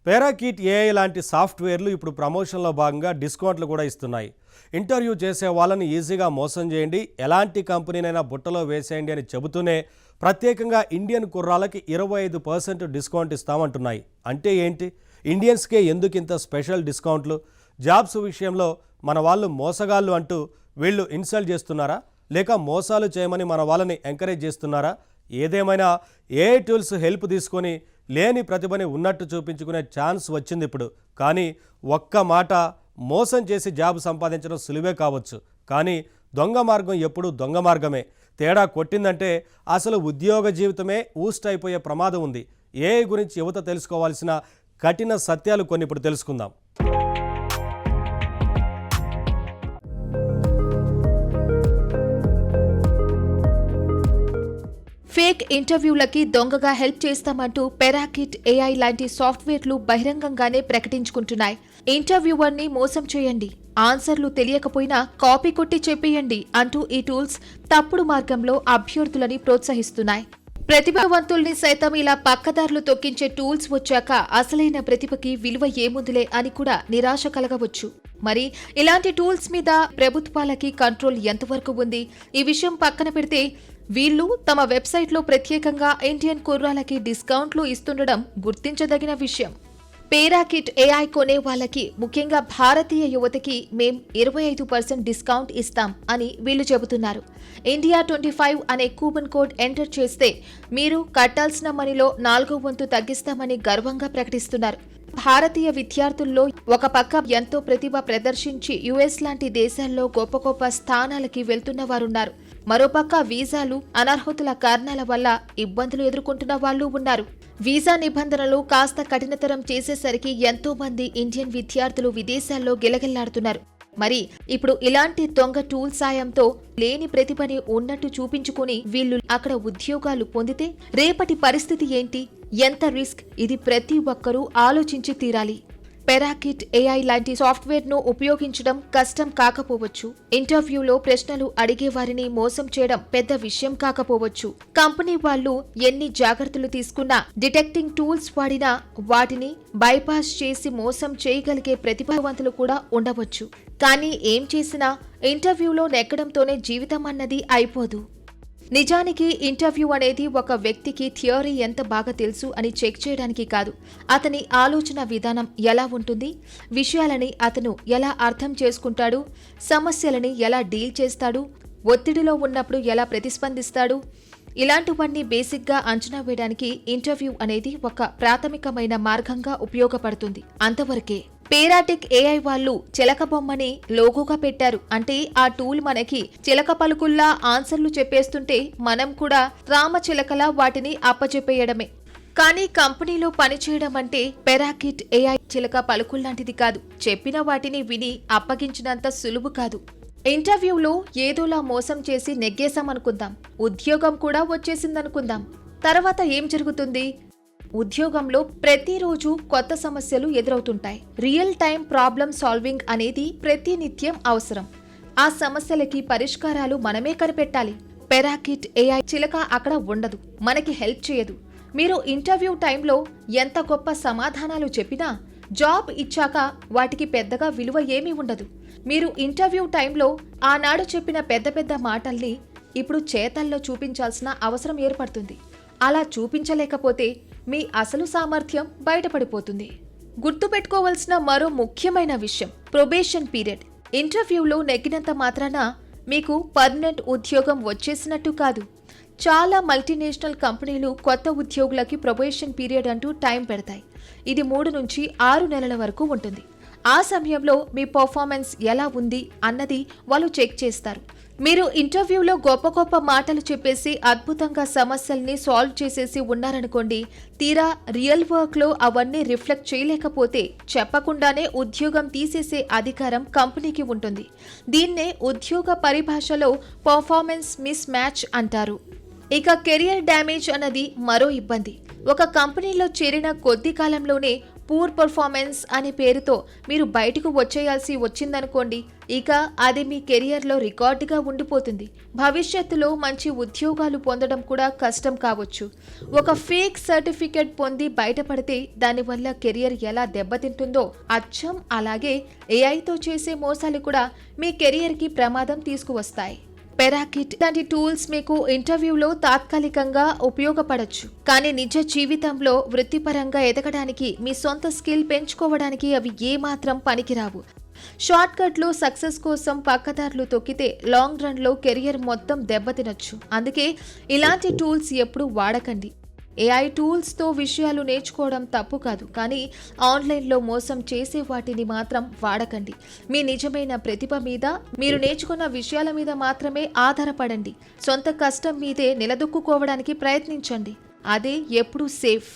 పేరాకిట్ AI లాంటి సాఫ్ట్వేర్లు ఇప్పుడు ప్రమోషన్లో భాగంగా డిస్కౌంట్లు కూడా ఇస్తున్నాయి. ఇంటర్వ్యూ చేసే వాళ్ళని ఈజీగా మోసం చేయండి, ఎలాంటి కంపెనీనైనా బుట్టలో వేసేయండి అని చెబుతూనే ప్రత్యేకంగా ఇండియన్ కుర్రాలకి 25% డిస్కౌంట్ ఇస్తామంటున్నాయి. అంటే ఏంటి? ఇండియన్స్కే ఎందుకు ఇంత స్పెషల్ డిస్కౌంట్లు? జాబ్స్ విషయంలో మన వాళ్ళు మోసగాళ్ళు అంటూ వీళ్ళు ఇన్సల్ట్ చేస్తున్నారా, లేక మోసాలు చేయమని మన వాళ్ళని ఎంకరేజ్ చేస్తున్నారా? ఏదేమైనా ఏఐ టూల్స్ హెల్ప్ తీసుకొని లేని ప్రతిభని ఉన్నట్టు చూపించుకునే ఛాన్స్ వచ్చింది ఇప్పుడు. కానీ ఒక్క మాట, మోసం చేసి జాబ్ సంపాదించడం సులువే కావచ్చు, కానీ దొంగ మార్గం ఎప్పుడూ దొంగ మార్గమే. తేడా కొట్టిందంటే అసలు ఉద్యోగ జీవితమే ఊస్ట్ అయిపోయే ప్రమాదం ఉంది. ఏఐ గురించి యువత తెలుసుకోవాల్సిన కఠిన సత్యాలు కొన్ని ఇప్పుడు తెలుసుకుందాం. ఫేక్ ఇంటర్వ్యూలకి దొంగగా హెల్ప్ చేస్తామంటూ పెరాకిట్ ఏఐ లాంటి సాఫ్ట్వేర్లు బహిరంగంగానే ప్రకటించుకుంటున్నాయి. ఇంటర్వ్యూవర్ని మోసం చేయండి, ఆన్సర్లు తెలియకపోయినా కాపీ కొట్టి చెప్పేయండి అంటూ ఈ టూల్స్ తప్పుడు మార్గంలో అభ్యర్థులని ప్రోత్సహిస్తున్నాయి. ప్రతిభావంతుల్ని సైతం ఇలా పక్కదారులు తొక్కించే టూల్స్ వచ్చాక అసలైన ప్రతిభకి విలువ ఏముందిలే అని కూడా నిరాశ కలగవచ్చు. మరి ఇలాంటి టూల్స్ మీద ప్రభుత్వాలకి కంట్రోల్ ఎంతవరకు ఉంది? ఈ విషయం పక్కన పెడితే వీళ్ళు తమ వెబ్సైట్లో ప్రత్యేకంగా ఇండియన్ కుర్రాలకి డిస్కౌంట్లు ఇస్తుండడం గుర్తించదగిన విషయం. పేరాకిట్ ఏఐ కొనే వాళ్ళకి, ముఖ్యంగా భారతీయ యువతకి మేం 25% డిస్కౌంట్ ఇస్తాం అని వీళ్ళు చెబుతున్నారు. ఇండియా 25 అనే కూపన్ కోడ్ ఎంటర్ చేస్తే మీరు కట్టాల్సిన మనీలో 4వ వంతు తగ్గిస్తామని గర్వంగా ప్రకటిస్తున్నారు. భారతీయ విద్యార్థుల్లో ఒక పక్క ఎంతో ప్రతిభ ప్రదర్శించి యుఎస్ లాంటి దేశాల్లో గొప్ప గొప్ప స్థానాలకి వెళ్తున్న వారున్నారు. మరోపక్క వీసాలు, అనర్హతల కారణాల వల్ల ఇబ్బందులు ఎదుర్కొంటున్న వాళ్ళు ఉన్నారు. వీసా నిబంధనలు కాస్త కఠినతరం చేసేసరికి ఎంతో మంది ఇండియన్ విద్యార్థులు విదేశాల్లో గిలగిల్లాడుతున్నారు. మరి ఇప్పుడు ఇలాంటి దొంగ టూల్ సాయంతో లేని ప్రతిభని ఉన్నట్టు చూపించుకుని వీళ్ళు అక్కడ ఉద్యోగాలు పొందితే రేపటి పరిస్థితి ఏంటి? ఎంత రిస్క్? ఇది ప్రతి ఒక్కరూ ఆలోచించి తీరాలి. పెరాకిట్ ఏఐ లాంటి సాఫ్ట్వేర్ ను ఉపయోగించడం కష్టం కాకపోవచ్చు, ఇంటర్వ్యూలో ప్రశ్నలు అడిగే వారిని మోసం చేయడం పెద్ద విషయం కాకపోవచ్చు. కంపెనీ వాళ్ళు ఎన్ని జాగ్రత్తలు తీసుకున్నా, డిటెక్టింగ్ టూల్స్ వాడినా వాటిని బైపాస్ చేసి మోసం చేయగలిగే ప్రతిభావంతులు కూడా ఉండవచ్చు. కానీ ఏం చేసినా ఇంటర్వ్యూలో నెగ్గడంతోనే జీవితం అన్నది అయిపోదు. నిజానికి ఇంటర్వ్యూ అనేది ఒక వ్యక్తికి థియరీ ఎంత బాగా తెలుసు అని చెక్ చేయడానికి కాదు, అతని ఆలోచన విధానం ఎలా ఉంటుంది, విషయాలని అతను ఎలా అర్థం చేసుకుంటాడు, సమస్యలని ఎలా డీల్ చేస్తాడు, ఒత్తిడిలో ఉన్నప్పుడు ఎలా ప్రతిస్పందిస్తాడు, ఇలాంటివన్నీ బేసిక్గా అంచనా వేయడానికి ఇంటర్వ్యూ అనేది ఒక ప్రాథమికమైన మార్గంగా ఉపయోగపడుతుంది. అంతవరకే. పేరాటిక్ ఏఐ వాళ్ళు చిలక బొమ్మని లోగోగా పెట్టారు అంటే ఆ టూల్ మనకి చిలక పలుకుల్లా ఆన్సర్లు చెప్పేస్తుంటే మనం కూడా రామచిలకలా వాటిని అప్పచెప్పేయడమే. కానీ కంపెనీలో పనిచేయడం అంటే పెరాకిట్ ఏఐ చిలక పలుకుల్లాంటిది కాదు. చెప్పిన వాటిని విని అప్పగించినంత సులువు కాదు. ఇంటర్వ్యూలో ఏదోలా మోసం చేసి నెగ్గేశామనుకుందాం, ఉద్యోగం కూడా వచ్చేసిందనుకుందాం. తర్వాత ఏం జరుగుతుంది? ఉద్యోగంలో ప్రతిరోజు కొత్త సమస్యలు ఎదురవుతుంటాయి. రియల్ టైం ప్రాబ్లం సాల్వింగ్ అనేది ప్రతినిత్యం అవసరం. ఆ సమస్యలకి పరిష్కారాలు మనమే కనిపెట్టాలి. పెరాకిట్ ఏఐ చిలక అక్కడ ఉండదు, మనకి హెల్ప్ చేయదు. మీరు ఇంటర్వ్యూ టైంలో ఎంత గొప్ప సమాధానాలు చెప్పినా జాబ్ ఇచ్చాక వాటికి పెద్దగా విలువ ఏమీ ఉండదు. మీరు ఇంటర్వ్యూ టైంలో ఆనాడు చెప్పిన పెద్ద పెద్ద మాటల్ని ఇప్పుడు చేతల్లో చూపించాల్సిన అవసరం ఏర్పడుతుంది. అలా చూపించలేకపోతే మీ అసలు సామర్థ్యం బయటపడిపోతుంది. గుర్తుపెట్టుకోవాల్సిన మరో ముఖ్యమైన విషయం ప్రొబేషన్ పీరియడ్. ఇంటర్వ్యూలో నెగ్గినంత మాత్రాన మీకు పర్మనెంట్ ఉద్యోగం వచ్చేసినట్టు కాదు. చాలా మల్టీనేషనల్ కంపెనీలు కొత్త ఉద్యోగులకి ప్రొబేషన్ పీరియడ్ అంటూ టైం పెడతాయి. ఇది 3 నుంచి 6 నెలల వరకు ఉంటుంది. ఆ సమయంలో మీ పర్ఫార్మెన్స్ ఎలా ఉంది అన్నది వాళ్ళు చెక్ చేస్తారు. మీరు ఇంటర్వ్యూలో గొప్ప గొప్ప మాటలు చెప్పేసి అద్భుతంగా సమస్యల్ని సాల్వ్ చేసేసి ఉన్నారనుకోండి, తీరా రియల్ వర్క్లో అవన్నీ రిఫ్లెక్ట్ చేయలేకపోతే చెప్పకుండానే ఉద్యోగం తీసేసే అధికారం కంపెనీకి ఉంటుంది. దీన్నే ఉద్యోగ పరిభాషలో పర్ఫార్మెన్స్ మిస్ మ్యాచ్ అంటారు. ఇక కెరియర్ డ్యామేజ్ అన్నది మరో ఇబ్బంది. ఒక కంపెనీలో చేరిన కొద్ది కాలంలోనే పూర్ పర్ఫార్మెన్స్ అనే పేరుతో మీరు బయటకు వచ్చేయాల్సి వచ్చిందనుకోండి, ఇక అది మీ కెరియర్లో రికార్డుగా ఉండిపోతుంది. భవిష్యత్తులో మంచి ఉద్యోగాలు పొందడం కూడా కష్టం కావచ్చు. ఒక ఫేక్ సర్టిఫికెట్ పొంది బయటపడితే దానివల్ల కెరియర్ ఎలా దెబ్బతింటుందో అచ్చం అలాగే ఏఐతో చేసే మోసాలు కూడా మీ కెరియర్కి ప్రమాదం తీసుకువస్తాయి. పెరాకిట్ లాంటి టూల్స్ మీకు ఇంటర్వ్యూలో తాత్కాలికంగా ఉపయోగపడచ్చు, కానీ నిజ జీవితంలో వృత్తిపరంగా ఎదగడానికి, మీ సొంత స్కిల్ పెంచుకోవడానికి అవి ఏమాత్రం పనికిరావు. షార్ట్ కట్లు సక్సెస్ కోసం పక్కదారులు తొక్కితే లాంగ్ రన్లో కెరియర్ మొత్తం దెబ్బతినొచ్చు. అందుకే ఇలాంటి టూల్స్ ఎప్పుడూ వాడకండి. ఏఐ టూల్స్తో విషయాలు నేర్చుకోవడం తప్పు కాదు, కానీ ఆన్లైన్లో మోసం చేసే వాటిని మాత్రం వాడకండి. మీ నిజమైన ప్రతిభ మీద, మీరు నేర్చుకున్న విషయాల మీద మాత్రమే ఆధారపడండి. సొంత కష్టం మీదే నిలదొక్కుకోవడానికి ప్రయత్నించండి. అదే ఎప్పుడూ సేఫ్.